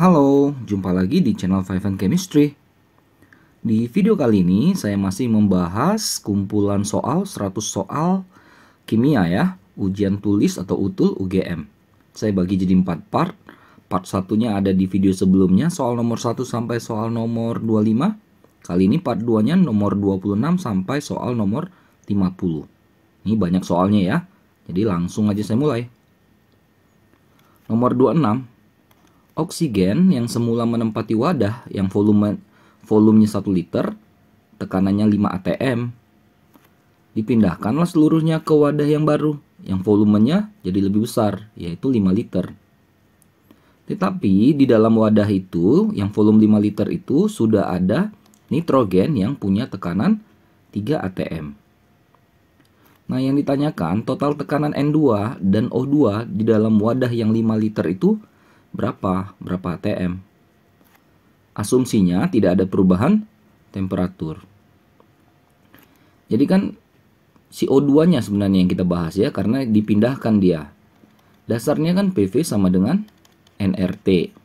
Halo, jumpa lagi di channel Five and Chemistry. Di video kali ini saya masih membahas kumpulan soal 100 soal kimia ya, ujian tulis atau UTUL UGM. Saya bagi jadi 4 part. Part satunya ada di video sebelumnya, soal nomor 1 sampai soal nomor 25. Kali ini part 2-nya nomor 26 sampai soal nomor 50. Ini banyak soalnya ya. Jadi langsung aja saya mulai. Nomor 26. Oksigen yang semula menempati wadah yang volumenya 1 liter, tekanannya 5 atm. Dipindahkanlah seluruhnya ke wadah yang baru, yang volumenya jadi lebih besar, yaitu 5 liter. Tetapi di dalam wadah itu, yang volume 5 liter itu sudah ada nitrogen yang punya tekanan 3 atm. Nah, yang ditanyakan total tekanan N2 dan O2 di dalam wadah yang 5 liter itu berapa atm. Asumsinya tidak ada perubahan temperatur. Jadi kan si O2-nya sebenarnya yang kita bahas ya, karena dipindahkan dia. Dasarnya kan PV sama dengan nRT.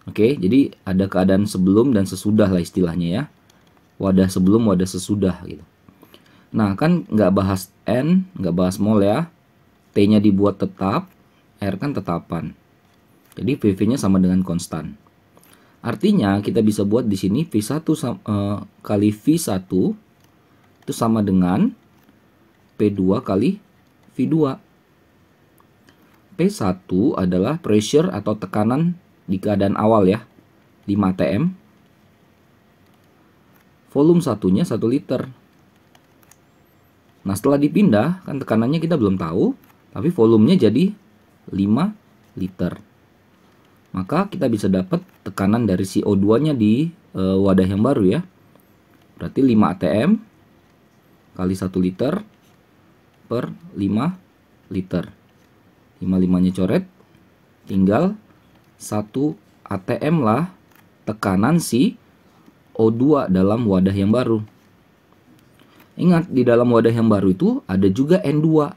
Oke, jadi ada keadaan sebelum dan sesudah lah istilahnya ya. Wadah sebelum, wadah sesudah gitu. Nah, kan nggak bahas N, nggak bahas mol ya. T-nya dibuat tetap, R kan tetapan. Jadi PV-nya sama dengan konstan. Artinya kita bisa buat di sini V1 kali V1 itu sama dengan P2 kali V2. P1 adalah pressure atau tekanan di keadaan awal ya, 5 atm. Volume satunya 1 liter. Nah, setelah dipindah, kan tekanannya kita belum tahu, tapi volumenya jadi 5 liter. Maka kita bisa dapat tekanan dari si O2-nya di wadah yang baru ya. Berarti 5 atm kali 1 liter per 5 liter. 5-5-nya coret. Tinggal 1 atm lah tekanan si O2 dalam wadah yang baru. Ingat, di dalam wadah yang baru itu ada juga N2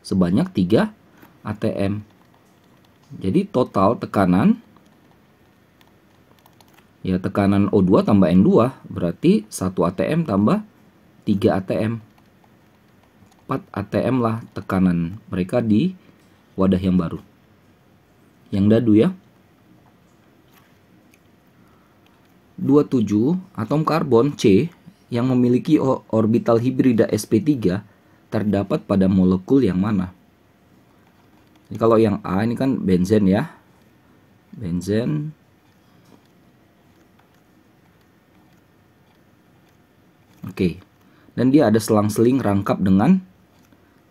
sebanyak 3 atm. Jadi total tekanan, ya tekanan O2 tambah N2 berarti 1 atm tambah 3 atm. 4 atm lah tekanan mereka di wadah yang baru. Yang dadu ya. 27, atom karbon C yang memiliki orbital hibrida sp3 terdapat pada molekul yang mana? Ini kalau yang A ini kan benzen ya. Benzen. Oke. Dan dia ada selang-seling rangkap dengan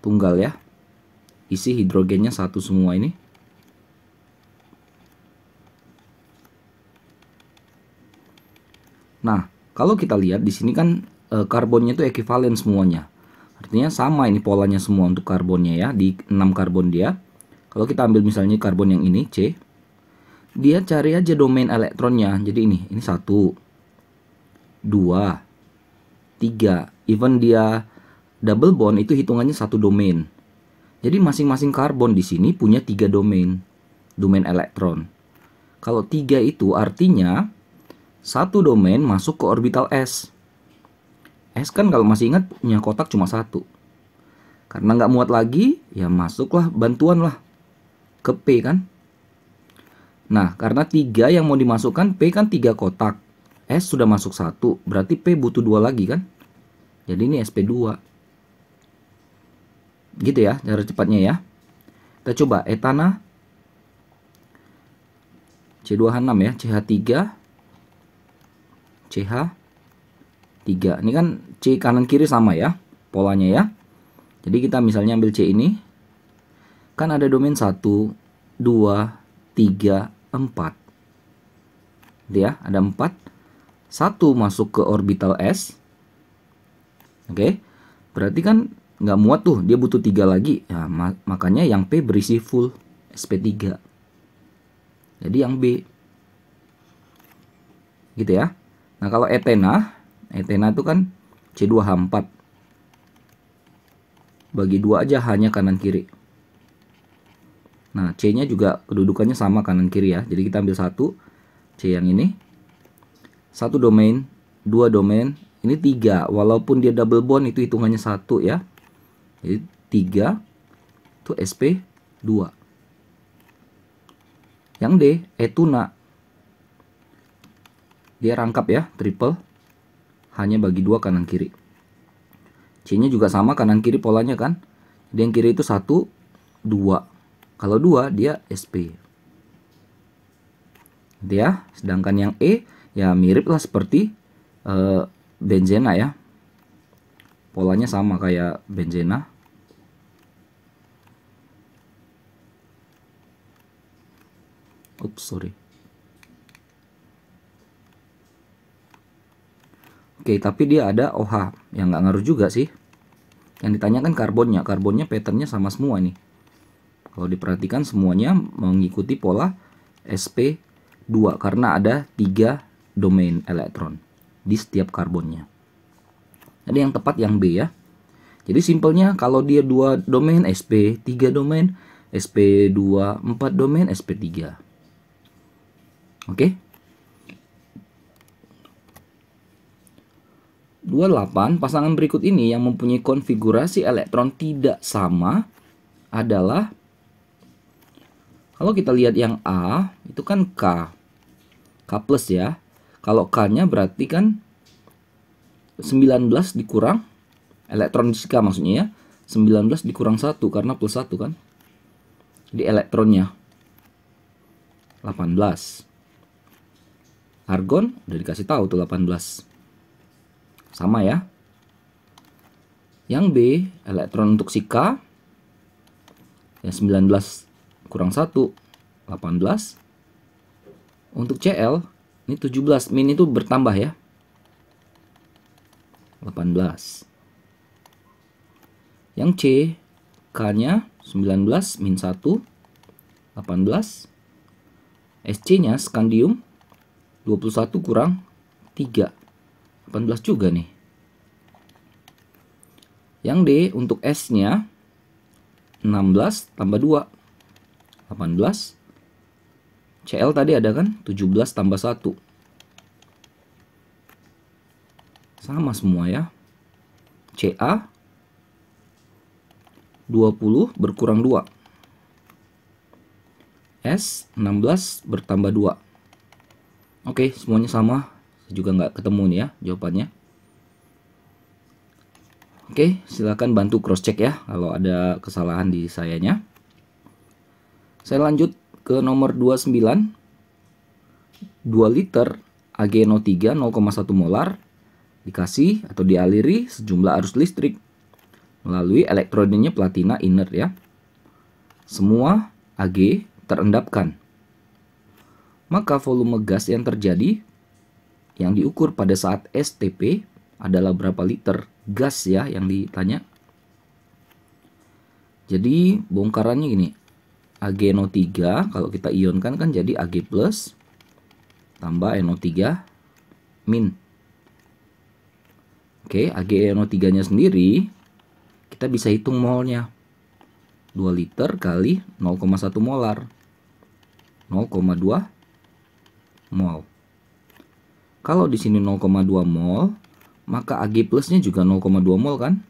tunggal ya. Isi hidrogennya 1 semua ini. Nah, kalau kita lihat di sini kan karbonnya itu ekuivalen semuanya. Artinya sama ini polanya semua untuk karbonnya ya, di 6 karbon dia. Kalau kita ambil misalnya karbon yang ini C, dia cari aja domain elektronnya. Jadi ini 1, 2, 3. Even dia double bond itu hitungannya 1 domain. Jadi masing-masing karbon di sini punya 3 domain elektron. Kalau 3 itu artinya 1 domain masuk ke orbital S. S kan kalau masih ingat punya kotak cuma 1. Karena nggak muat lagi, ya masuklah bantuan lah ke P kan. Nah, karena 3 yang mau dimasukkan, P kan 3 kotak. S sudah masuk 1, berarti P butuh 2 lagi kan. Jadi ini sp2. Gitu ya, cara cepatnya ya. Kita coba etana C2H6 ya, CH3 CH3. Ini kan C kanan kiri sama ya polanya ya. Jadi kita misalnya ambil C ini, kan ada domain 1, 2, 3, 4. Ya, ada 4. 1 masuk ke orbital S. Oke. Berarti kan nggak muat tuh, dia butuh 3 lagi. Ya, makanya yang P berisi full sp3. Jadi yang B. Gitu ya. Nah, kalau etena itu kan C2H4. Bagi 2 aja hanya kanan kiri. Nah, C-nya juga kedudukannya sama kanan kiri ya. Jadi kita ambil satu, C yang ini. Satu domain, dua domain, ini 3. Walaupun dia double bond itu hitungannya 1 ya. Jadi 3 itu sp2. Yang D, etuna. Dia rangkap ya, triple. Hanya bagi 2 kanan kiri. C-nya juga sama kanan kiri polanya kan. Jadi yang kiri itu 1, 2. Kalau 2 dia sp. Gitu ya. Sedangkan yang E ya mirip lah seperti benzena ya. Polanya sama kayak benzena. Oops, sorry. Oke, tapi dia ada OH yang nggak ngaruh juga sih. Yang ditanyakan karbonnya. Karbonnya patternnya sama semua nih. Kalau diperhatikan semuanya mengikuti pola sp2 karena ada 3 domain elektron di setiap karbonnya. Jadi yang tepat yang B ya. Jadi simpelnya kalau dia 2 domain sp, 3 domain sp2, 4 domain sp3. Oke. 28, pasangan berikut ini yang mempunyai konfigurasi elektron tidak sama adalah, kalau kita lihat yang A, itu kan K plus ya. Kalau K-nya berarti kan 19 dikurang, elektron di K maksudnya ya, 19 dikurang 1 karena plus 1 kan. Jadi elektronnya 18. Argon udah dikasih tahu tuh 18. Sama ya. Yang B, elektron untuk si K ya 19 kurang 1, 18. Untuk Cl ini 17, min itu bertambah ya. 18. Yang C, K-nya 19 min 1, 18. Sc-nya skandium 21 kurang 3, 18 juga nih. Yang D untuk S-nya 16 tambah 2, 18. Cl tadi ada kan 17 tambah 1. Sama semua ya. Ca 20 berkurang 2. S 16 bertambah 2. Oke, semuanya sama. Saya juga nggak ketemu nih ya jawabannya. Oke, silakan bantu cross check ya kalau ada kesalahan di sayanya. Saya lanjut ke nomor 29. 2 liter AgNO3 0,1 molar dikasih atau dialiri sejumlah arus listrik melalui elektrodenya platina inert ya. Semua Ag terendapkan. Maka volume gas yang terjadi yang diukur pada saat STP adalah berapa liter gas ya yang ditanya. Jadi bongkarannya gini. AgNO3 kalau kita ionkan kan jadi Ag plus tambah NO3 min. Oke, AgNO3 nya sendiri kita bisa hitung molnya. 2 liter kali 0,1 molar. 0,2 mol. Kalau di sini 0,2 mol, maka Ag plusnya juga 0,2 mol kan?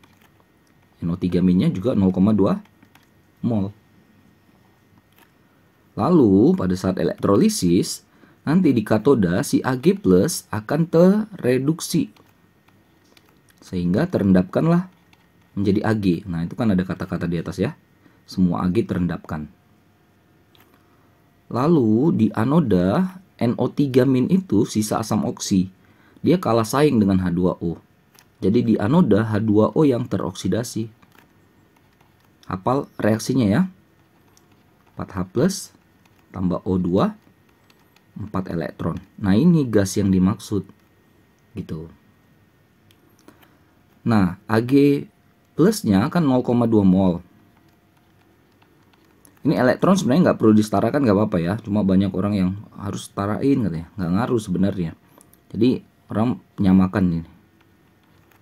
NO3 minnya juga 0,2 mol. Lalu pada saat elektrolisis, nanti di katoda si Ag plus akan tereduksi. Sehingga terendapkanlah menjadi Ag. Nah itu kan ada kata-kata di atas ya. Semua Ag terendapkan. Lalu di anoda NO3 min itu sisa asam oksi. Dia kalah saing dengan H2O. Jadi di anoda H2O yang teroksidasi. Hafal reaksinya ya. 4H plus tambah O2 4 elektron. Nah ini gas yang dimaksud gitu. Nah Ag plusnya kan 0,2 mol. Ini elektron sebenarnya nggak perlu disetarakan, nggak apa-apa ya. Cuma banyak orang yang harus setarain katanya. Nggak ngaruh sebenarnya. Jadi orang menyamakan ini.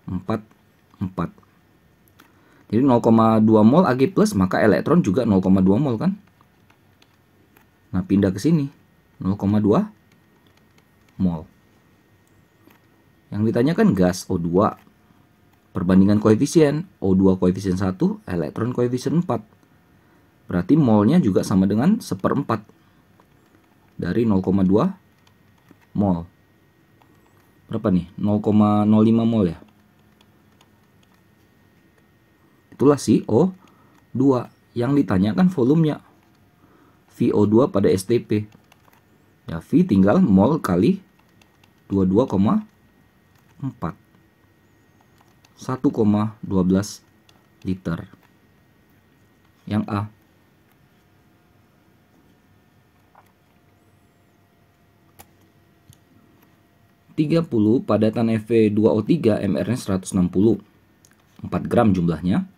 4, 4. Jadi 0,2 mol Ag plus maka elektron juga 0,2 mol kan. Nah, pindah ke sini 0,2 mol. Yang ditanyakan gas O2. Perbandingan koefisien O2 koefisien 1, elektron koefisien 4. Berarti molnya juga sama dengan 1/4 dari 0,2 mol. Berapa nih? 0,05 mol ya. Itulah si O2. Yang ditanyakan volumenya. VO2 pada STP. Ya, V tinggal mol kali 22,4. 1,12 liter. Yang A. (30) padatan Fe2O3 mR-nya 160. 4 gram jumlahnya.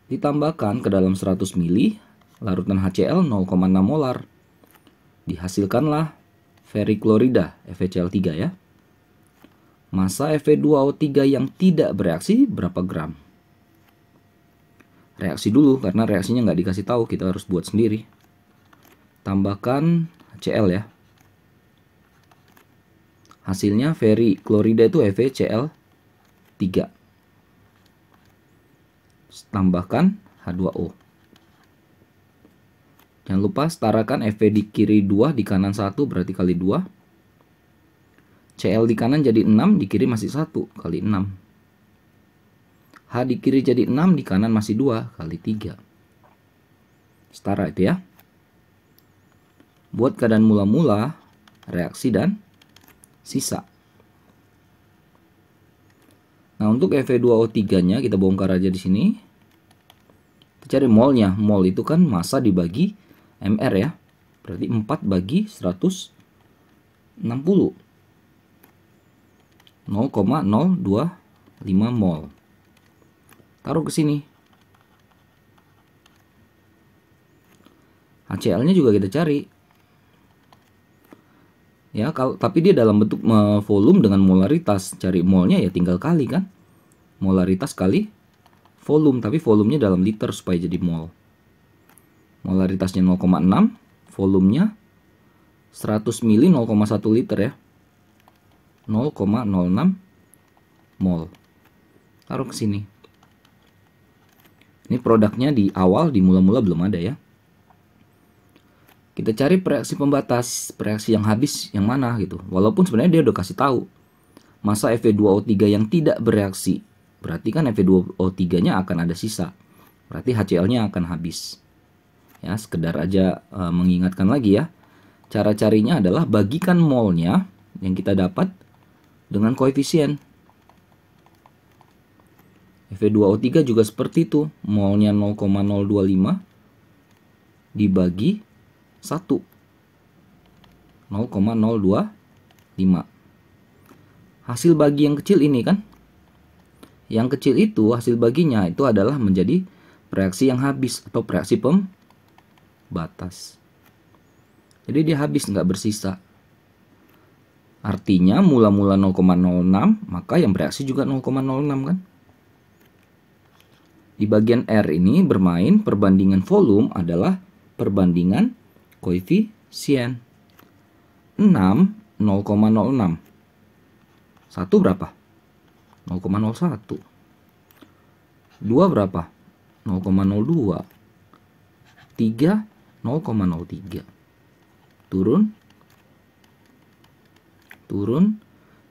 Ditambahkan ke dalam 100 ml larutan HCl 0,6 molar. Dihasilkanlah feriklorida FeCl3 ya. Massa Fe2O3 yang tidak bereaksi berapa gram? Reaksi dulu karena reaksinya nggak dikasih tahu, kita harus buat sendiri. Tambahkan HCl ya. Hasilnya feriklorida itu FeCl3. Tambahkan H2O. Jangan lupa setarakan Fe di kiri 2, di kanan 1 berarti kali 2. Cl di kanan jadi 6, di kiri masih 1 kali 6. H di kiri jadi 6, di kanan masih 2 kali 3. Setara itu ya. Buat keadaan mula-mula, reaksi dan sisa. Nah, untuk Fe2O3-nya kita bongkar aja di sini. Kita cari molnya. Mol itu kan massa dibagi mR ya. Berarti 4 bagi 160. 0,025 mol. Taruh ke sini. HCl-nya juga kita cari. Ya, tapi dia dalam bentuk volume dengan molaritas. Cari molnya ya tinggal kali kan. Molaritas kali volume, tapi volumenya dalam liter supaya jadi mol. Molaritasnya 0,6, volumenya 100 ml 0,1 liter ya. 0,06 mol. Taruh ke sini. Ini produknya di awal, di mula-mula belum ada ya. Kita cari reaksi pembatas, reaksi yang habis yang mana gitu. Walaupun sebenarnya dia udah kasih tahu massa Fe2O3 yang tidak bereaksi. Berarti kan Fe2O3-nya akan ada sisa. Berarti HCl-nya akan habis. Ya, sekedar aja mengingatkan lagi ya. Cara carinya adalah bagikan molnya yang kita dapat dengan koefisien. Fe2O3 juga seperti itu. Molnya 0,025 dibagi 1. 0,025. Hasil bagi yang kecil ini kan. Yang kecil itu hasil baginya itu adalah menjadi reaksi yang habis atau reaksi pembatas. Jadi dia habis, nggak bersisa. Artinya mula-mula 0,06, maka yang bereaksi juga 0,06 kan. Di bagian R ini bermain perbandingan volume adalah perbandingan koefisien. 6, 0,06. 1 berapa? 0,01. 2 berapa? 0,02. 3, 0,03. Turun.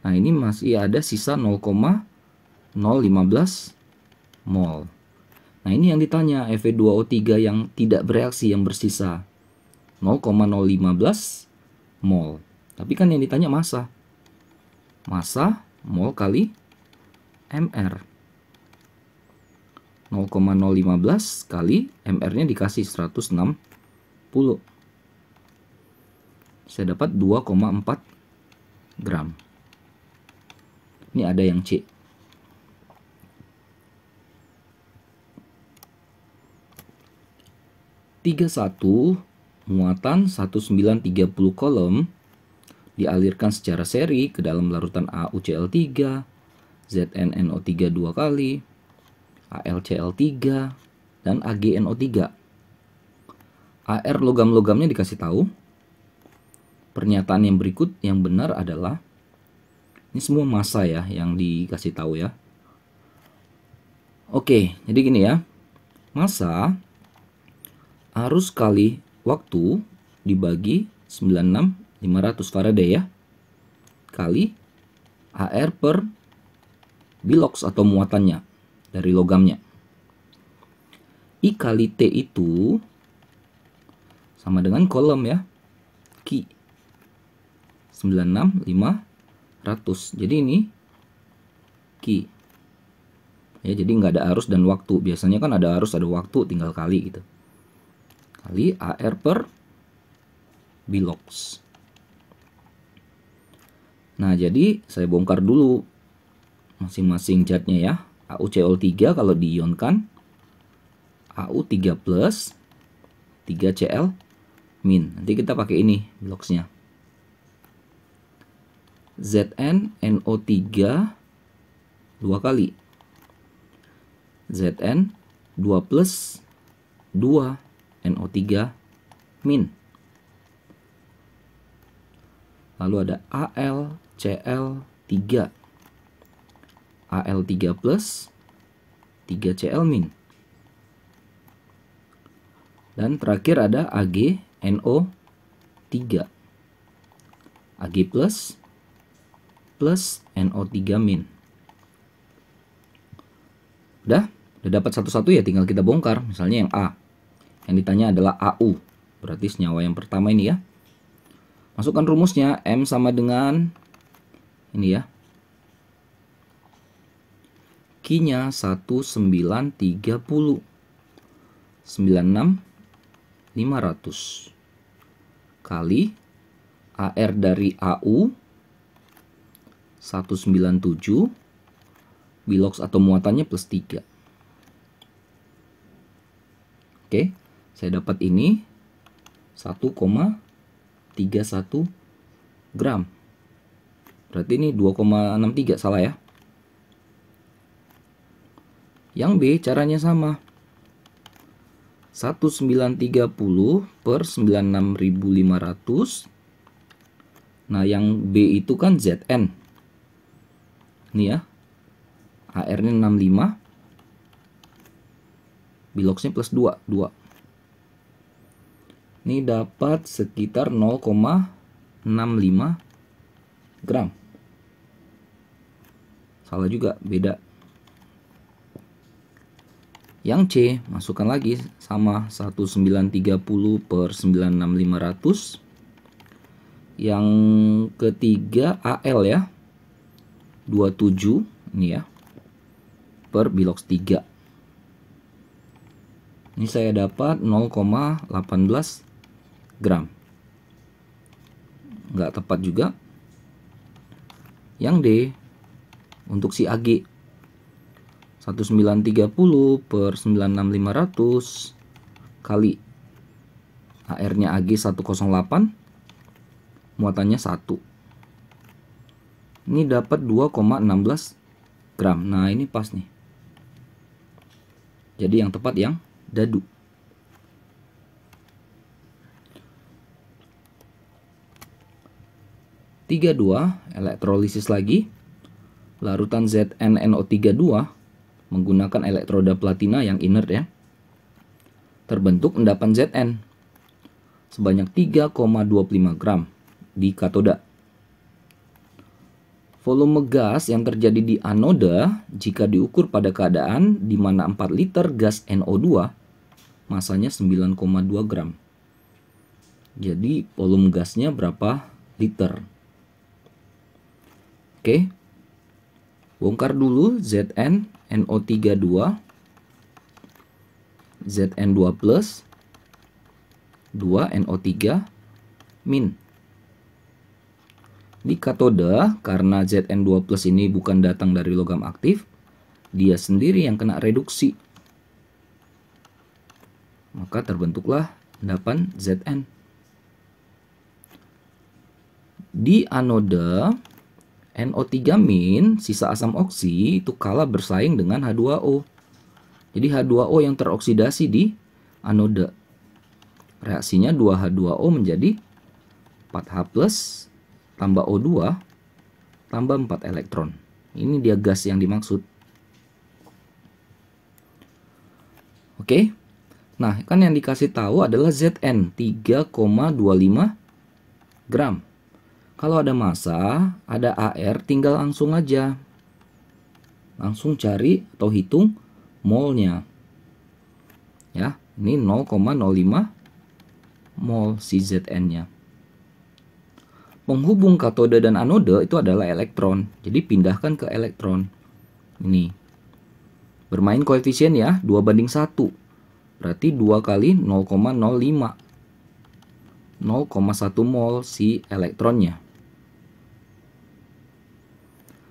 Nah, ini masih ada sisa 0,015 mol. Nah, ini yang ditanya, Fe2O3 yang tidak bereaksi, yang bersisa 0,015 mol. Tapi kan yang ditanya massa. Massa mol kali mR. 0,015 kali mR-nya dikasih 160. Saya dapat 2,4 gram. Ini ada yang C. (31) muatan 1930 kolom dialirkan secara seri ke dalam larutan AuCl3, ZnNO3 2 kali, AlCl3, dan AgNO3. AR logam-logamnya dikasih tahu. Pernyataan yang berikut yang benar adalah, ini semua massa ya yang dikasih tahu ya. Oke, jadi gini ya. Massa arus kali waktu dibagi 96.500 Faraday ya, kali AR per bilox atau muatannya dari logamnya. I kali T itu sama dengan kolom ya, Q 96.500. Jadi ini Q ya, jadi nggak ada arus dan waktu. Biasanya kan ada arus ada waktu, tinggal kali gitu. Kali AR per bilox. Nah, jadi saya bongkar dulu masing-masing zatnya ya. AuCl3 kalau diionkan, Au3 plus 3Cl min. Nanti kita pakai ini biloxnya. ZnNO3 2 kali. Zn 2 plus 2 NO3 min. Lalu ada AlCl3. Al3 plus 3Cl min. Dan terakhir ada AgNO3. Ag plus NO3 min. Udah dapat satu-satu ya, tinggal kita bongkar. Misalnya yang A. Yang ditanya adalah Au. Berarti senyawa yang pertama ini ya. Masukkan rumusnya, M sama dengan ini ya. Q-nya 1930. 96.500 kali AR dari Au 197, bilox atau muatannya plus 3. Oke, saya dapat ini 1,31 gram. Berarti ini 2,63, salah ya. Yang B caranya sama. 1930 per 96.500. Nah, yang B itu kan Zn. Ini ya. AR-nya 65. Biloxnya plus 2. Ini dapat sekitar 0,65 gram. Salah juga, beda. Yang C, masukkan lagi sama 1930 per 96.500. Yang ketiga AL ya, 27 ini ya, per bilox 3. Ini saya dapat 0,18 gram. Nggak tepat juga. Yang D, untuk si Ag, 1930 per 96.500 kali AR-nya Ag 108, muatannya 1. Ini dapat 2,16 gram. Nah, ini pas nih. Jadi yang tepat yang dadu. Tiga dua, elektrolisis lagi. Larutan ZnNO32 menggunakan elektroda platina yang inert ya. Terbentuk endapan Zn sebanyak 3,25 gram di katoda. Volume gas yang terjadi di anoda jika diukur pada keadaan di mana 4 liter gas NO2 masanya 9,2 gram. Jadi volume gasnya berapa liter? Oke. Bongkar dulu ZnNO32, Zn2 plus 2NO3 min. Di katoda, karena Zn2 plus ini bukan datang dari logam aktif, dia sendiri yang kena reduksi. Maka terbentuklah endapan Zn. Di anoda, NO3 min, sisa asam oksi, itu kalah bersaing dengan H2O. Jadi H2O yang teroksidasi di anoda. reaksinya 2H2O menjadi 4H plus tambah O2 tambah 4 elektron. Ini dia gas yang dimaksud. Oke. Nah, kan yang dikasih tahu adalah Zn 3,25 gram. Kalau ada massa, ada AR, tinggal langsung aja. Langsung cari atau hitung molnya. Ya, ini 0,05 mol si Zn-nya. Penghubung katode dan anode itu adalah elektron. Jadi pindahkan ke elektron. Ini. Bermain koefisien ya, 2:1. Berarti 2 kali 0,05. 0,1 mol si elektronnya.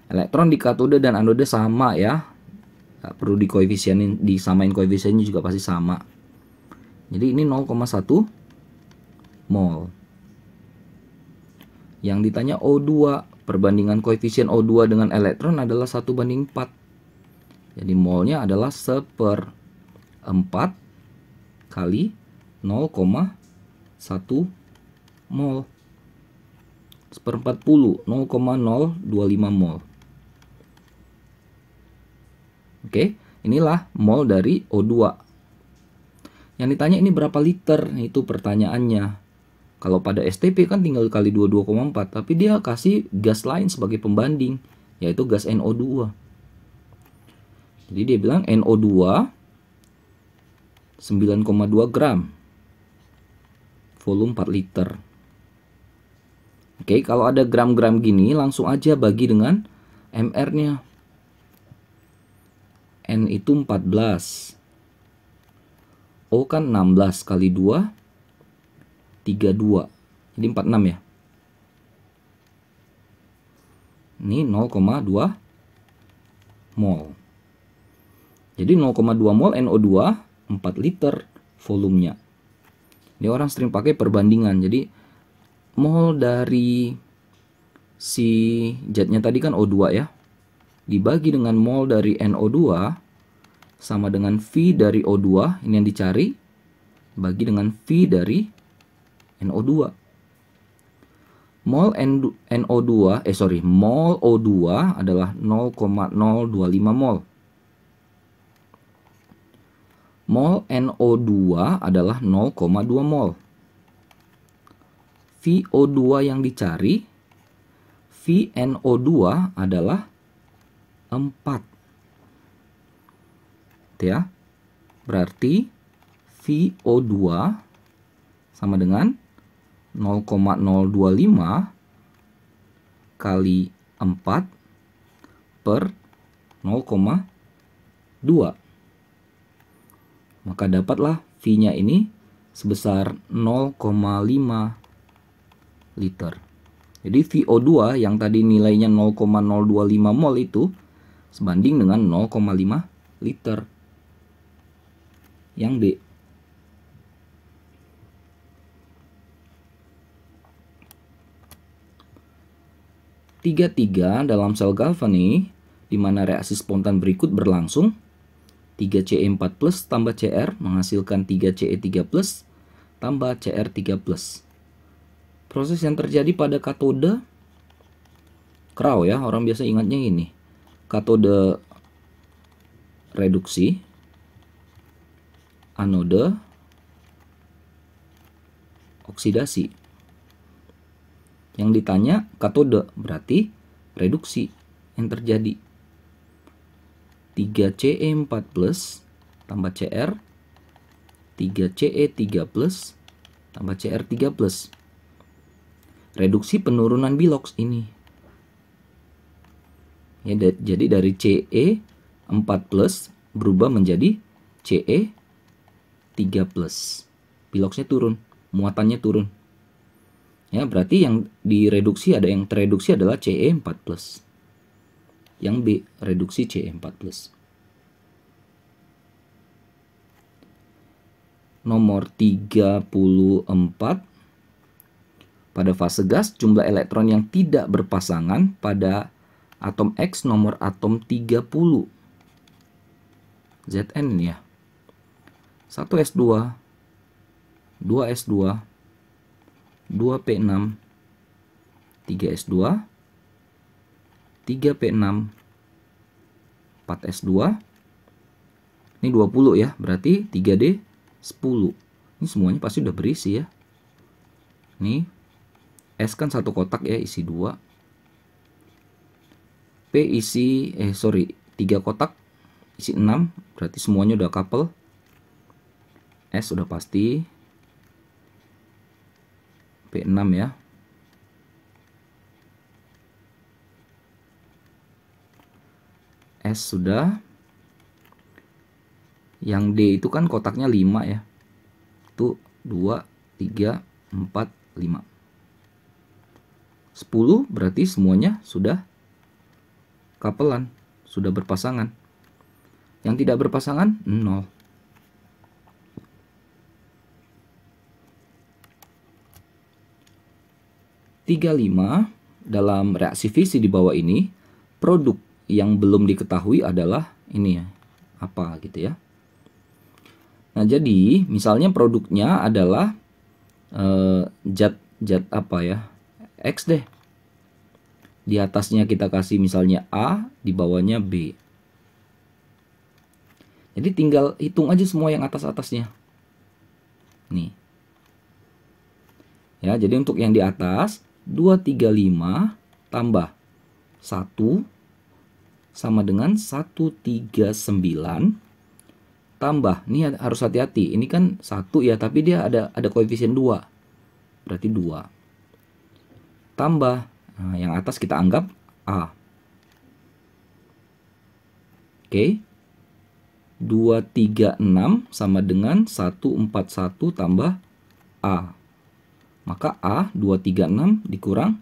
Elektron di katode dan anode sama ya. Gak perlu disamain koefisiennya juga pasti sama. Jadi ini 0,1 mol. Yang ditanya O2, perbandingan koefisien O2 dengan elektron adalah 1:4. Jadi molnya adalah 1/4 kali 0,1 mol. 1/40, 0,025 mol. Oke, inilah mol dari O2. Yang ditanya ini berapa liter? Itu pertanyaannya. Kalau pada STP kan tinggal kali 22,4, tapi dia kasih gas lain sebagai pembanding, yaitu gas NO2. Jadi dia bilang NO2 9,2 gram. Volume 4 liter. Oke, kalau ada gram-gram gini langsung aja bagi dengan MR-nya. N itu 14. O kan 16 kali 2 32. Jadi 46 ya. Ini 0,2 mol. Jadi 0,2 mol NO2 4 liter volumenya. Ini orang sering pakai perbandingan. Jadi mol dari si zatnya tadi kan O2 ya. Dibagi dengan mol dari NO2 sama dengan V dari O2, ini yang dicari, bagi dengan V dari NO2. Mol O2 adalah 0,025 mol. Mol NO2 adalah 0,2 mol. VO2 yang dicari, VNO2 adalah 4. Ya. Berarti VO2 sama dengan 0,025 kali 4 per 0,2. Maka dapatlah V-nya ini sebesar 0,5 liter. Jadi VO2 yang tadi nilainya 0,025 mol itu sebanding dengan 0,5 liter. Yang B. Tiga dalam sel galvani di mana reaksi spontan berikut berlangsung. 3Ce4 plus tambah Cr menghasilkan 3Ce3 plus tambah Cr3 plus. Proses yang terjadi pada katode Crow ya, orang biasa ingatnya ini. Katode reduksi, anode oksidasi. Yang ditanya katode berarti reduksi yang terjadi. 3Ce4 plus tambah Cr, 3Ce3 plus tambah Cr3 plus. Reduksi penurunan bilox ini. Ya, jadi dari Ce4 plus berubah menjadi Ce3 plus. Biloxnya turun, muatannya turun. Ya, berarti yang direduksi yang tereduksi adalah Ce4 plus. Yang B, reduksi Ce4 plus. Nomor 34. Pada fase gas, jumlah elektron yang tidak berpasangan pada atom X nomor atom 30. Zn ya. 1s2, 2s2, 2p6, 3s2, 3p6, 4s2. Ini 20 ya, berarti 3d 10. Ini semuanya pasti udah berisi ya. Nih, S kan satu kotak ya, isi 2. P isi 3 kotak isi 6, berarti semuanya udah couple. S udah pasti. P6 ya. S sudah. Yang D itu kan kotaknya 5 ya. Itu 2, 3, 4, 5. 10 berarti semuanya sudah couple-an, sudah berpasangan. Yang tidak berpasangan 0. Dalam reaksi fisi di bawah ini, produk yang belum diketahui adalah ini ya, apa gitu ya. Nah, jadi misalnya produknya adalah zat apa ya, X deh. Di atasnya kita kasih misalnya A, di bawahnya B. Jadi tinggal hitung aja semua yang atas-atasnya. Nih. Ya, jadi untuk yang di atas 235 tambah 1 sama dengan 139 tambah, ini harus hati-hati, ini kan 1 ya, tapi dia ada koefisien 2, berarti 2 tambah, nah, yang atas kita anggap A. Oke, 236 sama dengan 141 tambah A, maka A 236 dikurang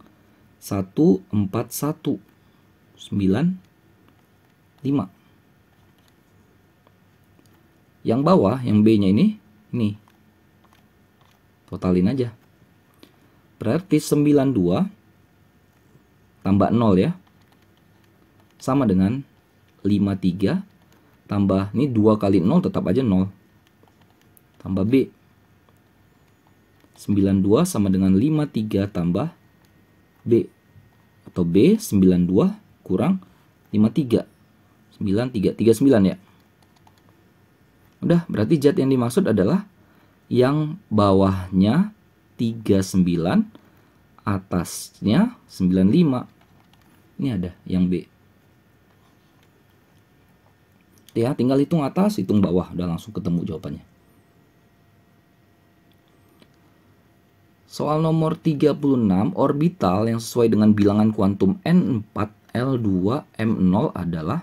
141 95. Yang bawah, yang B-nya ini totalin aja. Berarti 92 tambah 0 ya, sama dengan 53 tambah, ini 2 kali 0 tetap aja 0, tambah B. 92 sama dengan 53 tambah B, atau B 92 kurang 53, 93, 39 ya. Udah, berarti zat yang dimaksud adalah yang bawahnya 39, atasnya 95. Ini ada yang B. Ya, tinggal hitung atas, hitung bawah, udah langsung ketemu jawabannya. Soal nomor 36, orbital yang sesuai dengan bilangan kuantum N4, L2, M0 adalah,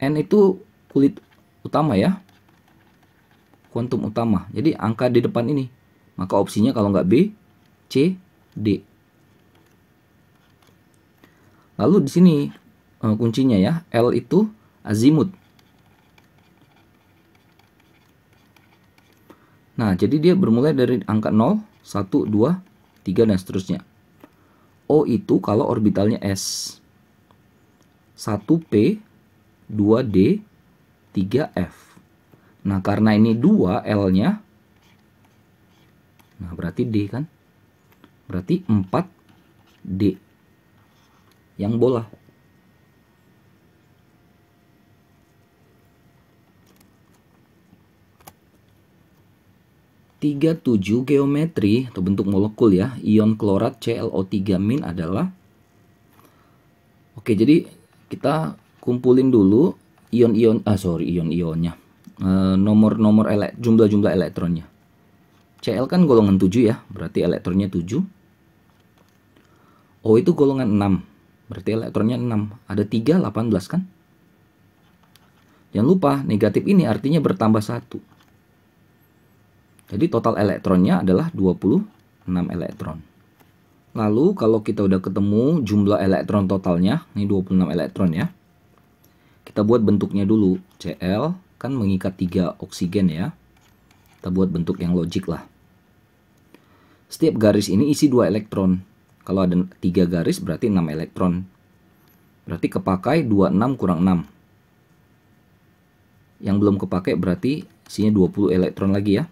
N itu kulit utama ya, kuantum utama. Jadi angka di depan ini, maka opsinya kalau nggak B, C, D. Lalu di sini kuncinya ya, L itu azimut. Nah, jadi dia bermulai dari angka 0, 1, 2, 3 dan seterusnya. O itu kalau orbitalnya S, 1P, 2D, 3F. Nah, karena ini 2 L-nya, nah berarti D kan? Berarti 4D yang bola. (37) geometri atau bentuk molekul ya, ion klorat ClO3- adalah, oke, jadi kita kumpulin dulu ion-ionnya. Nomor-nomor jumlah-jumlah elektronnya. Cl kan golongan 7 ya, berarti elektronnya 7. O itu golongan 6, berarti elektronnya 6. Ada 3, 18 kan? Jangan lupa, negatif ini artinya bertambah 1. Jadi total elektronnya adalah 26 elektron. Lalu kalau kita udah ketemu jumlah elektron totalnya, ini 26 elektron ya. Kita buat bentuknya dulu. Cl kan mengikat 3 oksigen ya. Kita buat bentuk yang logik lah. Setiap garis ini isi 2 elektron. Kalau ada 3 garis berarti 6 elektron. Berarti kepakai 26 kurang 6. Yang belum kepakai berarti isinya 20 elektron lagi ya.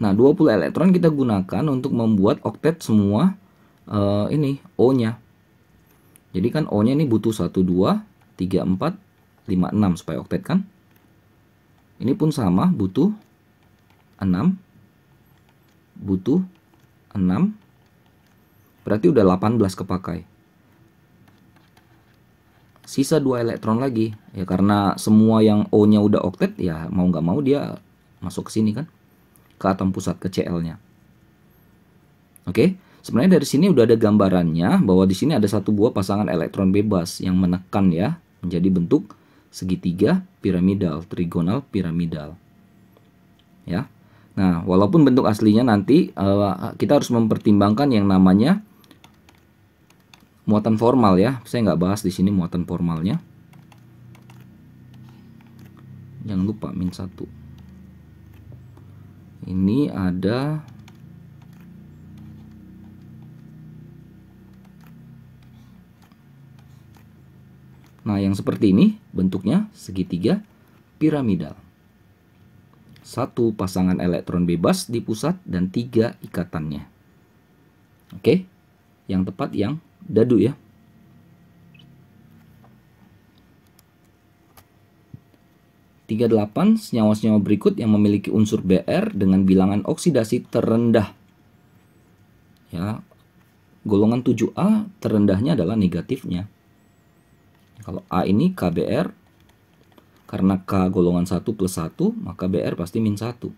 Nah, 20 elektron kita gunakan untuk membuat oktet semua ini O-nya. Jadi kan O-nya ini butuh 1, 2, 3, 4, 5, 6 supaya oktet kan. Ini pun sama, butuh 6. Butuh 6. Berarti udah 18 kepakai. Sisa 2 elektron lagi. Ya karena semua yang O-nya udah oktet, ya mau nggak mau dia masuk ke sini kan. Ke atom pusat, ke Cl-nya. Oke, sebenarnya dari sini udah ada gambarannya bahwa di sini ada satu buah pasangan elektron bebas yang menekan ya menjadi bentuk segitiga piramidal, trigonal piramidal. Ya. Nah, walaupun bentuk aslinya nanti kita harus mempertimbangkan yang namanya muatan formal ya. Saya nggak bahas di sini muatan formalnya. Jangan lupa -1. Ini ada nah yang seperti ini bentuknya segitiga piramidal. Satu pasangan elektron bebas di pusat dan 3 ikatannya. Oke, yang tepat yang dadu ya. Tiga 8 senyawa-senyawa berikut yang memiliki unsur Br dengan bilangan oksidasi terendah. Ya, golongan 7A terendahnya adalah negatifnya. Kalau A ini KBr, karena K golongan 1 plus 1, maka Br pasti -1.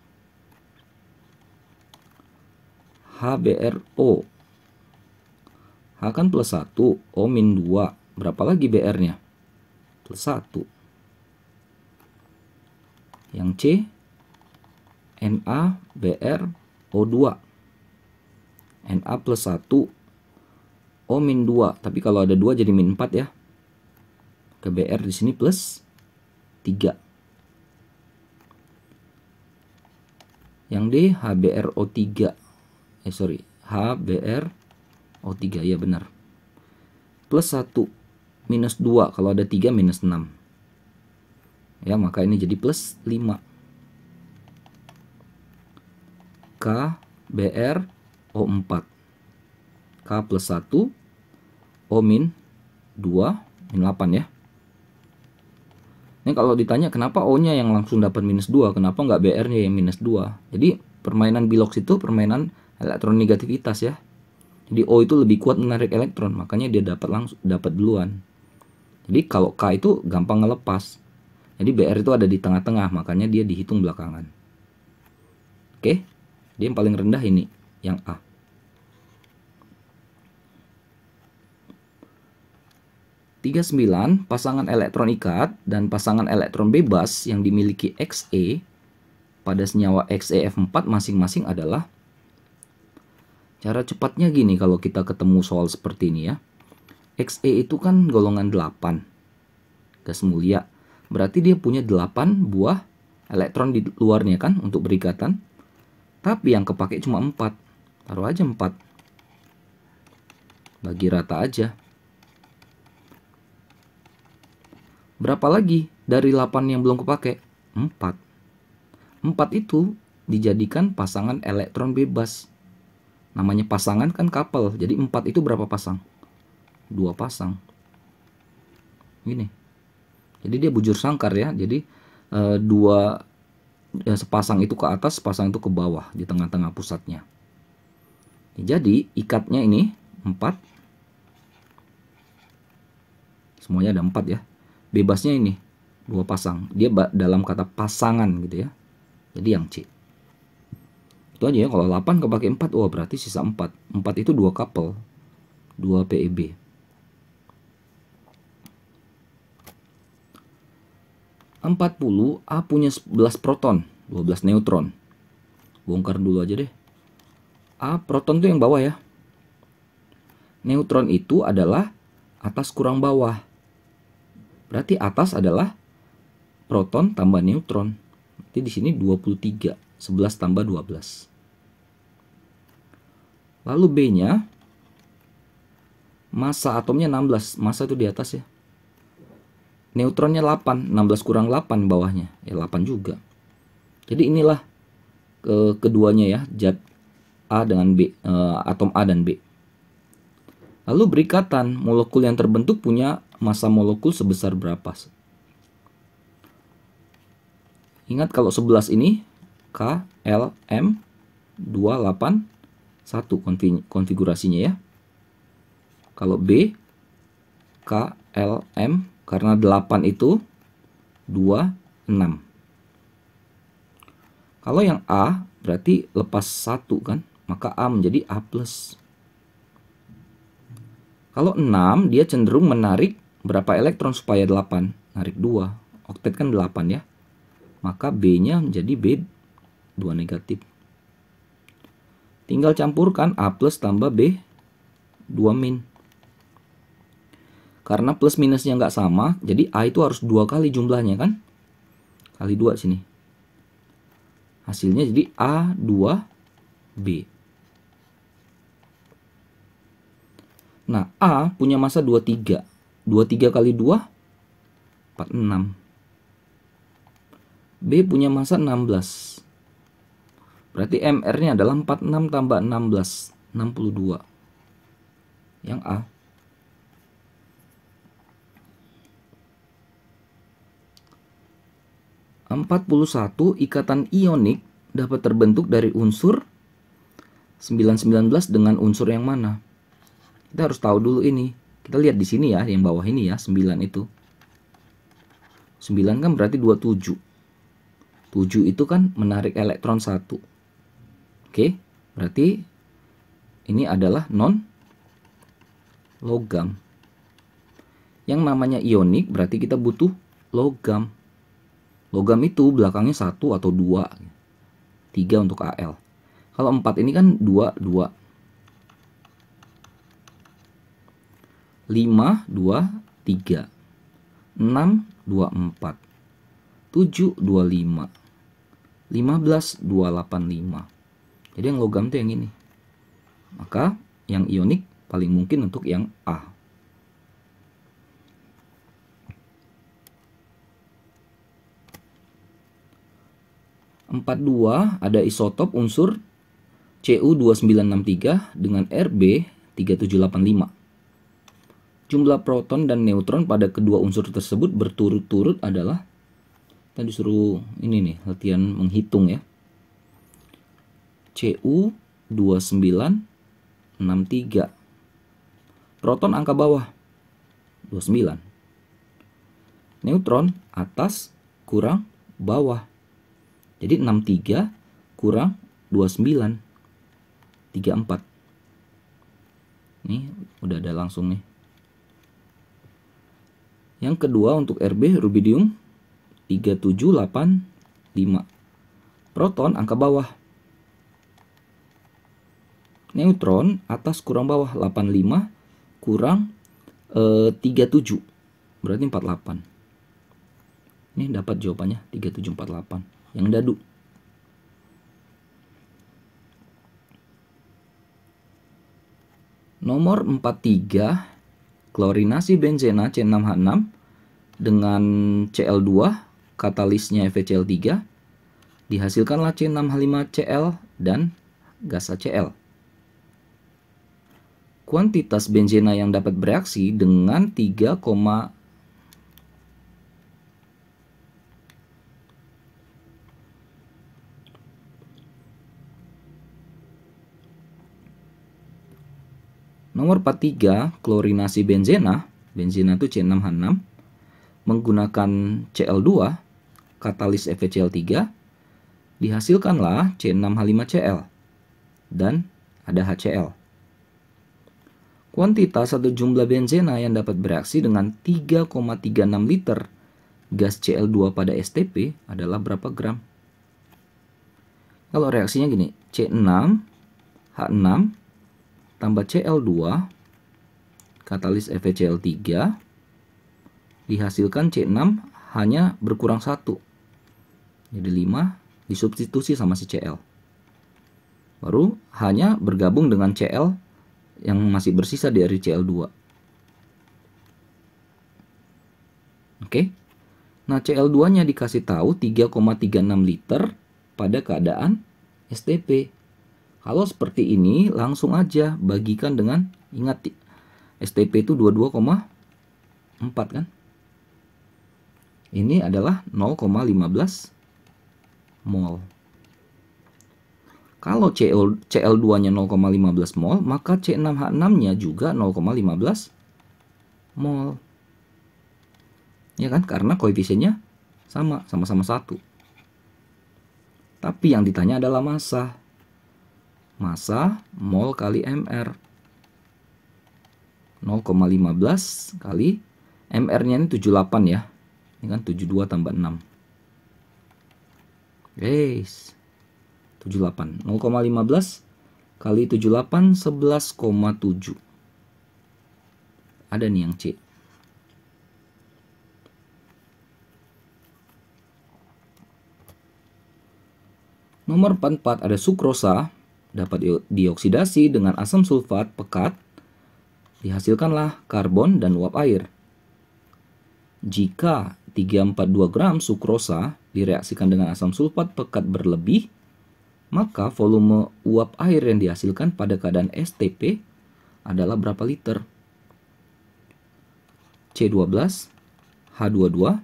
HBrO. H kan plus 1, O -2. Berapa lagi Br-nya? Plus 1. Yang C, NaBrO2. Na plus 1, O -2. Tapi kalau ada 2 jadi -4 ya. Ke Br di sini plus 3. Yang D, HBrO3. HBrO3 ya benar. Plus 1 minus 2, kalau ada 3 minus 6. Ya, maka ini jadi plus 5. KBrO4. K plus 1, O min 2, min 8 ya. Ini kalau ditanya kenapa O-nya yang langsung dapat -2, kenapa nggak Br-nya yang -2? Jadi permainan Bilox itu permainan elektronegativitas ya. Jadi O itu lebih kuat menarik elektron, makanya dia dapat duluan. Jadi kalau K itu gampang ngelepas. Jadi Br itu ada di tengah-tengah, makanya dia dihitung belakangan. Oke, dia yang paling rendah ini, yang A. Tiga 9 pasangan elektron ikat dan pasangan elektron bebas yang dimiliki Xe pada senyawa XeF4 masing-masing adalah, cara cepatnya gini kalau kita ketemu soal seperti ini ya. Xe itu kan golongan 8 gas mulia, berarti dia punya 8 buah elektron di luarnya kan untuk berikatan, tapi yang kepake cuma 4. Taruh aja 4, bagi rata aja. Berapa lagi dari 8 yang belum kepake? 4. 4 itu dijadikan pasangan elektron bebas. Namanya pasangan kan couple. Jadi 4 itu berapa pasang? 2 pasang. Gini. Jadi dia bujur sangkar ya. Jadi sepasang itu ke atas, sepasang itu ke bawah di tengah-tengah pusatnya. Jadi ikatnya ini 4. Semuanya ada 4 ya. Bebasnya ini 2 pasang. Dia dalam kata pasangan gitu ya. Jadi yang C. Itu aja ya. Kalau 8 kepake 4, oh berarti sisa 4. 4 itu 2 couple, 2 PeB. A punya 11 proton, 12 neutron. Bongkar dulu aja deh. A proton itu yang bawah ya. Neutron itu adalah atas kurang bawah. Berarti atas adalah proton tambah neutron. Berarti di sini 23, 11 tambah 12. Lalu B-nya massa atomnya 16, massa itu di atas ya. Neutronnya 8, 16 kurang 8 bawahnya, ya 8 juga. Jadi inilah keduanya ya, zat A dengan B, atom A dan B. Lalu berikatan molekul yang terbentuk punya massa molekul sebesar berapa? Ingat kalau 11 ini KLM281 konfigurasinya ya. Kalau B KLM, karena 8 itu 26. Kalau yang A berarti lepas 1 kan, maka A menjadi A+. Kalau 6 dia cenderung menarik berapa elektron supaya 8? Narik 2. Oktet kan 8 ya. Maka B-nya menjadi B2 negatif. Tinggal campurkan A+ tambah B2 min. Karena plus minusnya nggak sama, jadi A itu harus 2 kali jumlahnya kan? Kali 2 sini. Hasilnya jadi A2B. Nah, A punya massa 23. 23 kali 2, 46. B punya massa 16. Berarti MR-nya adalah 46 tambah 16, 62. Yang A. (41) ikatan ionik dapat terbentuk dari unsur 919 dengan unsur yang mana? Kita harus tahu dulu ini. Kita lihat di sini ya, yang bawah ini ya, 9 itu. 9 kan berarti 27. 7 itu kan menarik elektron 1. Oke, berarti ini adalah non logam. Yang namanya ionik berarti kita butuh logam. Logam itu belakangnya 1 atau 2. 3 untuk Al. Kalau 4 ini kan 2, 2. 5, 2, 3. 6, 2, 4. 7, 2, 5. 15, 2, 8, 5. Jadi yang logam itu yang ini. Maka yang ionik paling mungkin untuk yang A. Empat dua ada isotop unsur Cu2963 dengan Rb3785. Jumlah proton dan neutron pada kedua unsur tersebut berturut-turut adalah, kita disuruh ini nih, latihan menghitung ya. Cu2963. Proton angka bawah 29. Neutron atas kurang bawah. Jadi 63 kurang 29. 34. Nih udah ada langsung nih. Yang kedua untuk Rb rubidium 3785. Proton angka bawah. Neutron atas kurang bawah 85 kurang 37. Berarti 48. Ini dapat jawabannya 3748. Yang dadu. Nomor 43, klorinasi benzena C6H6 dengan Cl2, katalisnya FeCl3, dihasilkanlah C6H5Cl dan gas HCl. Kuantitas benzena yang dapat bereaksi dengan 3, Nomor 43, klorinasi benzena itu C6H6 menggunakan Cl2, katalis FeCl3, dihasilkanlah C6H5Cl dan ada HCl. Kuantitas atau jumlah benzena yang dapat bereaksi dengan 3,36 liter gas Cl2 pada STP adalah berapa gram? Kalau reaksinya gini, C6H6 tambah Cl2, katalis FeCl3, dihasilkan C6 hanya berkurang 1. Jadi 5 disubstitusi sama si Cl. Baru hanya bergabung dengan Cl yang masih bersisa dari Cl2. Oke. Nah, Cl2-nya dikasih tahu 3,36 liter pada keadaan STP. Kalau seperti ini langsung aja bagikan dengan, ingat STP itu 22,4 kan. Ini adalah 0,15 mol. Kalau Cl2-nya 0,15 mol, maka C6H6-nya juga 0,15 mol. Ya kan? Karena koefisiennya sama-sama 1. Tapi yang ditanya adalah massa. Massa mol kali mr. 0,15 kali mr-nya ini 78 ya. Ini kan 72 tambah 6. Guys. 78. 0,15 kali 78 11,7. Ada nih yang C. Nomor 44 ada sukrosa dapat dioksidasi dengan asam sulfat pekat. Dihasilkanlah karbon dan uap air. Jika 342 gram sukrosa direaksikan dengan asam sulfat pekat berlebih, maka volume uap air yang dihasilkan pada keadaan STP adalah berapa liter? C12, H22,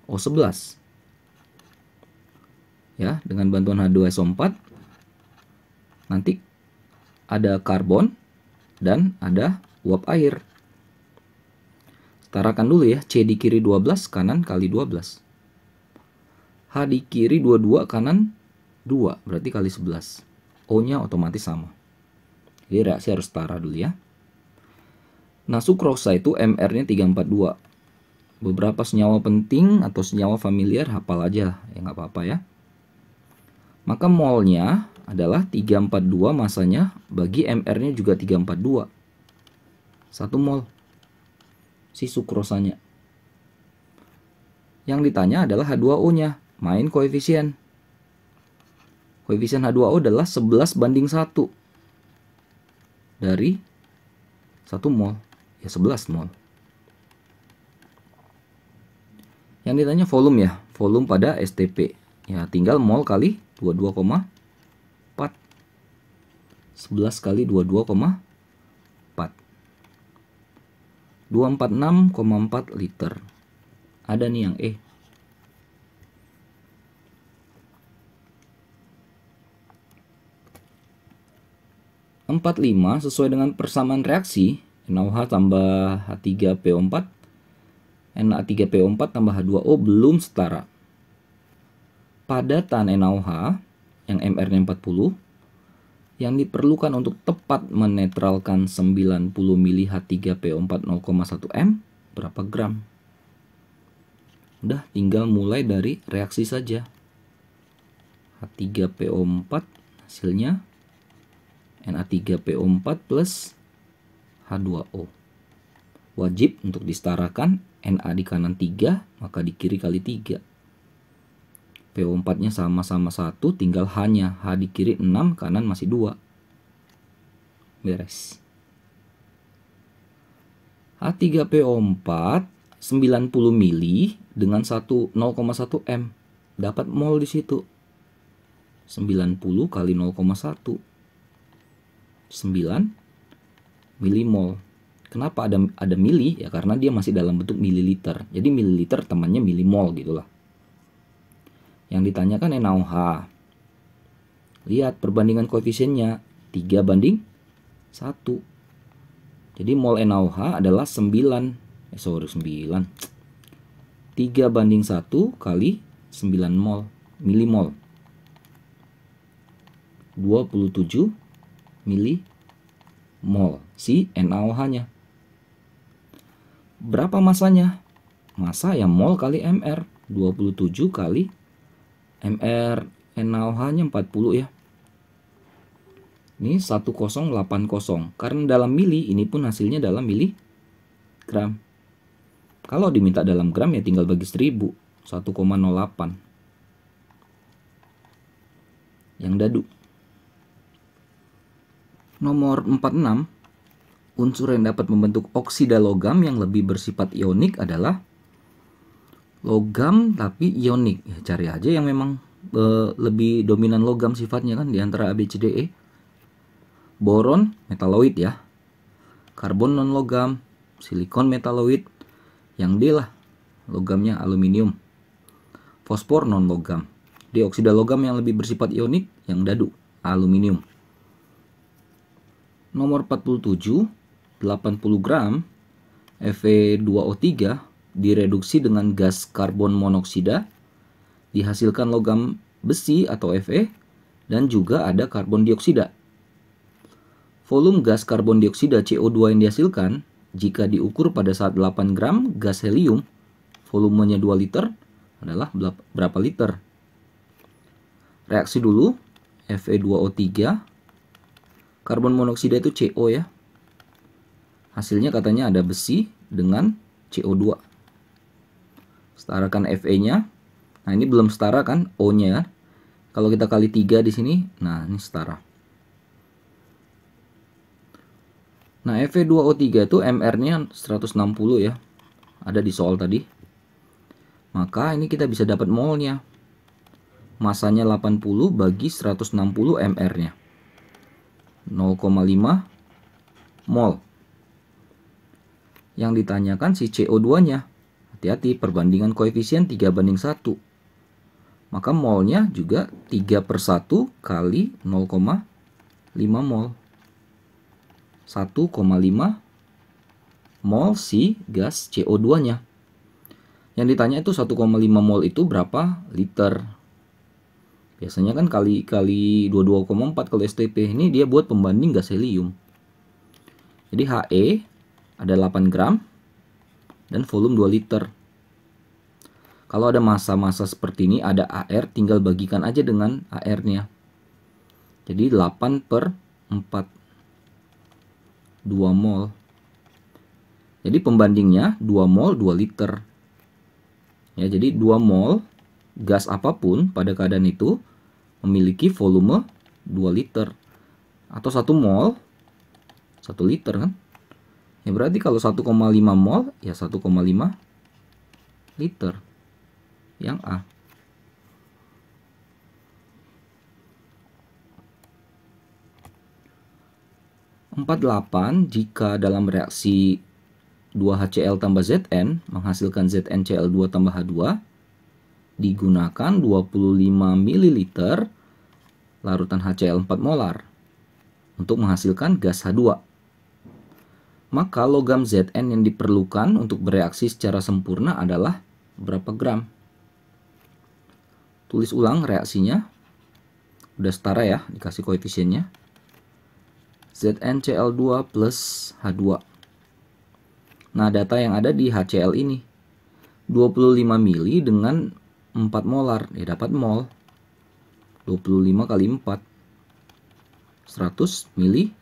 O11. Ya, dengan bantuan H2SO4 nanti ada karbon dan ada uap air. Setarakan dulu ya, C di kiri 12 kanan kali 12. H di kiri 22 kanan 2, berarti kali 11. O-nya otomatis sama. Jadi reaksi harus setara dulu ya. Nah, sukrosa itu MR-nya 342. Beberapa senyawa penting atau senyawa familiar hafal aja, ya nggak apa-apa ya. Maka molnya adalah 342 masanya, bagi MR-nya juga 342. 1 mol si sukrosanya. Yang ditanya adalah H2O-nya, main koefisien. Koefisien H2O adalah 11:1 dari 1 mol, ya 11 mol. Yang ditanya volume ya, volume pada STP. Ya tinggal mol kali 22,4. 11 kali 22,4. 246,4 liter. Ada nih yang E. Empat lima sesuai dengan persamaan reaksi NaOH tambah H3PO4, Na3PO4 tambah H2O belum setara. Padatan NaOH yang MR-nya 40 yang diperlukan untuk tepat menetralkan 90 mili H3PO4 0,1 M berapa gram? Udah tinggal mulai dari reaksi saja. H3PO4 hasilnya Na3PO4 plus H2O. Wajib untuk disetarakan, Na di kanan 3, maka di kiri kali 3. PO4-nya sama-sama 1, tinggal H-nya. H di kiri 6, kanan masih 2. Beres. H3PO4 90 mili dengan 0,1 M. Dapat mol di situ. 90 kali 0,1. 9 milimol. Kenapa ada mili? Ya karena dia masih dalam bentuk mililiter. Jadi mililiter temannya milimol gitulah. Yang ditanyakan NaOH. Lihat perbandingan koefisiennya 3:1. Jadi mol NaOH adalah 9. 3:1 kali 9 mol milimol. 27 milimol si NaOH-nya. Berapa masanya? Massa yang mol kali MR. 27 kali MR NaOH-nya 40 ya. Ini 1080. Karena dalam mili, ini pun hasilnya dalam miligram. Kalau diminta dalam gram ya tinggal bagi 1000. 1,08. Yang dadu. Nomor 46. Unsur yang dapat membentuk oksida logam yang lebih bersifat ionik adalah logam tapi ionik. Ya, cari aja yang memang lebih dominan logam sifatnya kan di antara A, B, C, D, E. Boron metaloid ya. Karbon non logam, silikon metaloid. Yang D lah logamnya aluminium. Fosfor non logam. Dioksida logam yang lebih bersifat ionik yang dadu aluminium. Nomor 47, 80 gram Fe2O3 direduksi dengan gas karbon monoksida, dihasilkan logam besi atau Fe, dan juga ada karbon dioksida. Volume gas karbon dioksida CO2 yang dihasilkan jika diukur pada saat 8 gram gas helium, volumenya 2 liter, adalah berapa liter? Reaksi dulu, Fe2O3, karbon monoksida itu CO ya. Hasilnya katanya ada besi dengan CO2. Setarakan Fe-nya. Nah, ini belum setara kan O-nya. Kalau kita kali 3 di sini, nah ini setara. Nah, Fe2O3 itu MR-nya 160 ya. Ada di soal tadi. Maka ini kita bisa dapat molnya. Masanya 80 bagi 160 MR-nya. 0,5 mol. Yang ditanyakan si CO2-nya. Hati-hati, perbandingan koefisien 3:1. Maka molnya juga 3/1 kali 0,5 mol. 1,5 mol si gas CO2-nya. Yang ditanya itu 1,5 mol itu berapa liter? Biasanya kan kali 22,4 kalau STP. Ini dia buat pembanding gas helium. Jadi He ada 8 gram dan volume 2 liter. Kalau ada massa-massa seperti ini, ada AR, tinggal bagikan aja dengan AR-nya. Jadi 8/4. 2 mol. Jadi pembandingnya 2 mol 2 liter. Ya, jadi 2 mol gas apapun pada keadaan itu memiliki volume 2 liter. Atau 1 mol 1 liter kan? Ya berarti kalau 1,5 mol ya 1,5 liter. Yang A. Empat 8 jika dalam reaksi 2HCl tambah Zn menghasilkan ZnCl2 tambah H2 digunakan 25 ml larutan HCl 4 molar untuk menghasilkan gas H2. Maka logam Zn yang diperlukan untuk bereaksi secara sempurna adalah berapa gram? Tulis ulang reaksinya. Udah setara ya, dikasih koefisiennya. ZnCl2 plus H2. Nah, data yang ada di HCl ini 25 mili dengan 4 molar, ya dapat mol. 25 kali 4 100 mili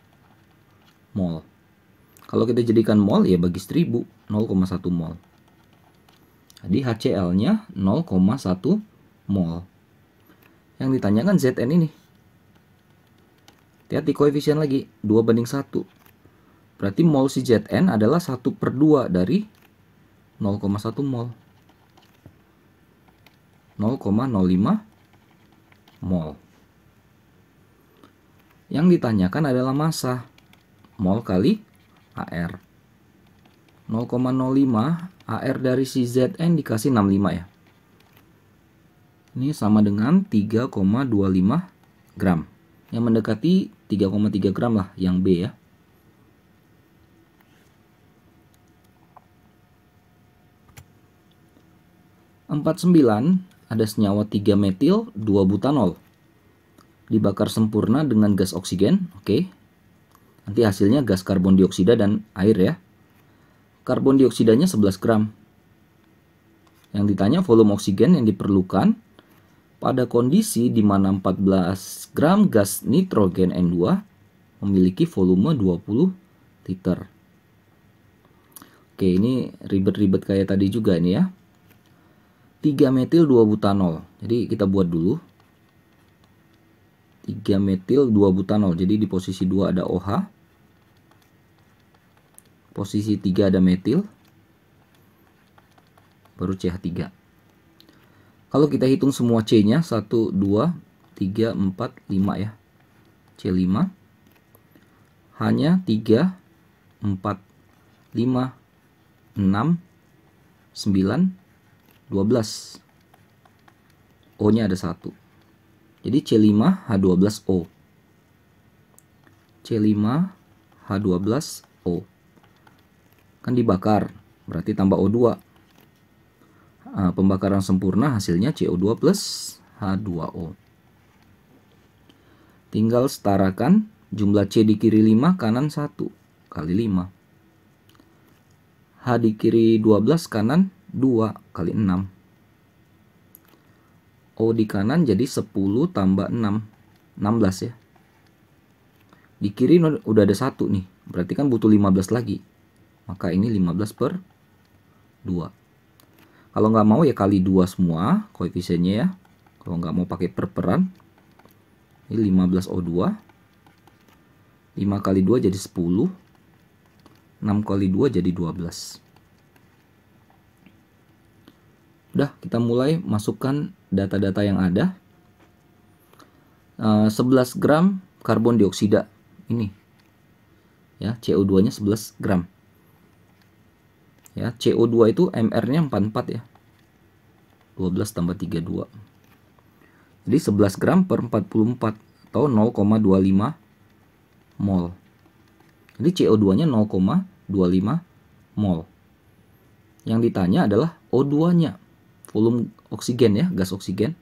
mol. Kalau kita jadikan mol ya bagi 1000, 0,1 mol. Jadi HCl-nya 0,1 mol. Yang ditanyakan Zn ini. Hati-hati koefisien lagi, 2:1. Berarti mol si Zn adalah 1/2 dari 0,1 mol. 0,05 mol. Yang ditanyakan adalah massa. Mol kali AR. 0,05 AR dari si Zn dikasih 65 ya. Ini sama dengan 3,25 gram. Yang mendekati 3,3 gram lah yang B ya. Empat 9 ada senyawa 3 metil 2 butanol. Dibakar sempurna dengan gas oksigen, oke. Nanti hasilnya gas karbon dioksida dan air ya. Karbon dioksidanya 11 gram. Yang ditanya volume oksigen yang diperlukan pada kondisi di mana 14 gram gas nitrogen N2 memiliki volume 20 liter. Oke, ini ribet-ribet kayak tadi juga ini ya. 3 metil 2 butanol. Jadi kita buat dulu. 3 metil 2 butanol. Jadi di posisi 2 ada OH. Posisi 3 ada metil. Baru CH3. Kalau kita hitung semua C-nya 1, 2, 3, 4, 5 ya. C5 hanya 3, 4, 5, 6, 9, 12. O-nya ada 1. Jadi C5H12O. C5H12O. Kan dibakar, berarti tambah O2. Pembakaran sempurna hasilnya CO2 plus H2O. Tinggal setarakan jumlah C di kiri 5, kanan 1 kali 5. H di kiri 12, kanan 2 kali 6. O di kanan jadi 10 tambah 6, 16 ya. Di kiri udah ada 1 nih, berarti kan butuh 15 lagi. Maka ini 15 per 2. Kalau nggak mau ya kali 2 semua koefisiennya ya. Kalau nggak mau pakai perperan, ini 15O2. 5 kali 2 jadi 10. 6 kali 2 jadi 12. Udah, kita mulai masukkan data-data yang ada. 11 gram karbon dioksida. Ini. Ya, CO2-nya 11 gram. Ya, CO2 itu MR-nya 44 ya. 12 tambah 32. Jadi 11 gram per 44 atau 0,25 mol. Jadi CO2-nya 0,25 mol. Yang ditanya adalah O2-nya. Volume oksigen ya, gas oksigen.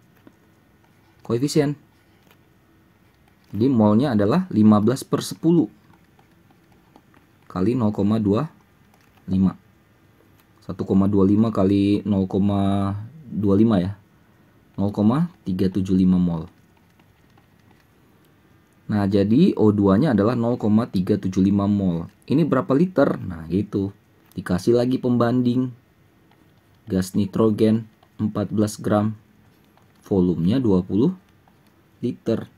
Koefisien. Jadi molnya adalah 15 per 10 kali 0,25. 1,25 kali 0,25 ya. 0,375 mol. Nah, jadi O2-nya adalah 0,375 mol. Ini berapa liter? Nah, gitu. Dikasih lagi pembanding. Gas nitrogen 14 gram. Volumenya 20 liter.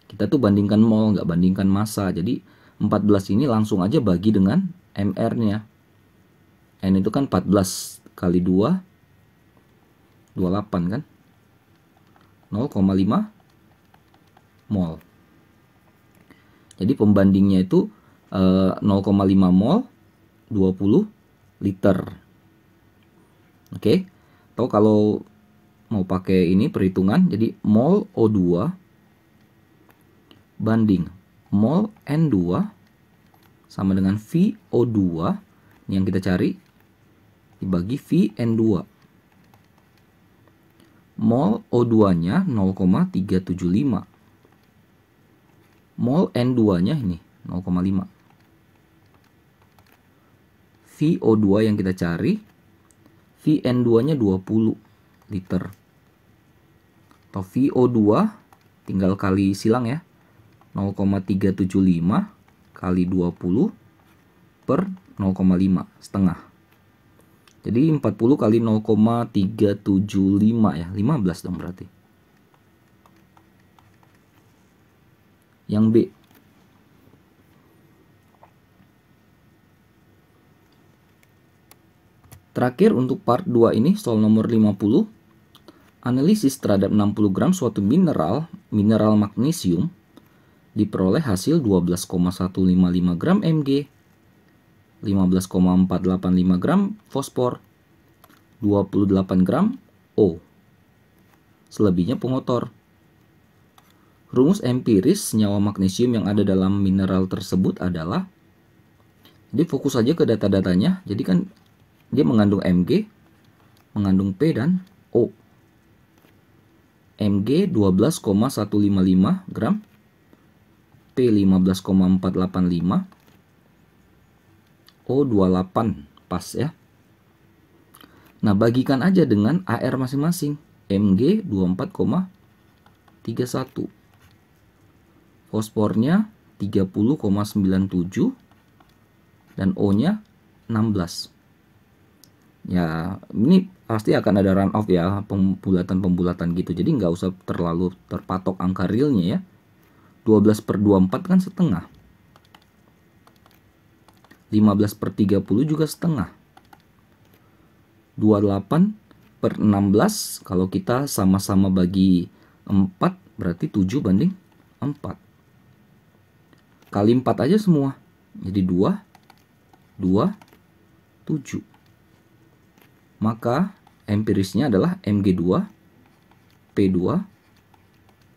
Kita tuh bandingkan mol, nggak bandingkan massa. Jadi 14 ini langsung aja bagi dengan MR-nya. N itu kan 14 kali 2, 28 kan? 0,5 mol. Jadi pembandingnya itu 0,5 mol 20 liter. Oke. Atau kalau mau pakai ini perhitungan, jadi mol O2 banding mol N2 sama dengan VO2 yang kita cari dibagi VN2. Mol O2-nya 0,375. Mol N2-nya ini 0,5. VO2 yang kita cari, VN2-nya 20 liter. Atau VO2 tinggal kali silang ya. 0,375 kali 20 per 0,5 setengah. Jadi 40 kali 0,375 ya, 15 dong berarti. Yang B. Terakhir untuk part 2 ini, soal nomor 50. Analisis terhadap 60 gram suatu mineral magnesium diperoleh hasil 12,155 gram Mg, 15,485 gram fosfor, 28 gram O. Selebihnya pengotor. Rumus empiris senyawa magnesium yang ada dalam mineral tersebut adalah, jadi fokus saja ke data-datanya. Jadi kan dia mengandung Mg, mengandung P dan O. Mg 12,155 gram, P 15,485, O28, pas ya. Nah, bagikan aja dengan AR masing-masing. Mg 24,31. Fosfornya 30,97 dan O-nya 16. Ya, ini pasti akan ada run off ya, pembulatan-pembulatan gitu. Jadi nggak usah terlalu terpatok angka realnya ya. 12 per 24 kan setengah. 15 per 30 juga setengah. 28 per 16, kalau kita sama-sama bagi 4, berarti 7 banding 4. Kali 4 aja semua. Jadi 2, 7. Maka empirisnya adalah Mg2, P2,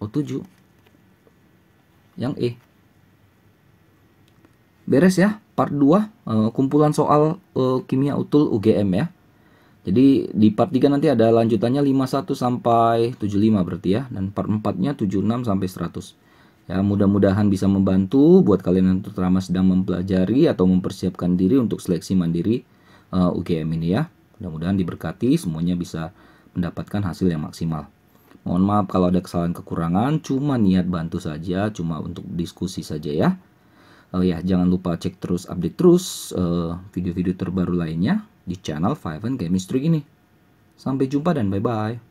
O7. Yang E. Beres ya, part 2 kumpulan soal kimia utul UGM ya. Jadi di part 3 nanti ada lanjutannya 51 sampai 75 berarti ya. Dan part 4-nya 76 sampai 100. Ya, mudah-mudahan bisa membantu buat kalian yang terutama sedang mempelajari atau mempersiapkan diri untuk seleksi mandiri UGM ini ya. Mudah-mudahan diberkati, semuanya bisa mendapatkan hasil yang maksimal. Mohon maaf kalau ada kesalahan kekurangan, cuma niat bantu saja, cuma untuk diskusi saja ya. Ya, jangan lupa cek terus, update terus video-video terbaru lainnya di channel Five and Chemistry ini. Sampai jumpa dan bye-bye.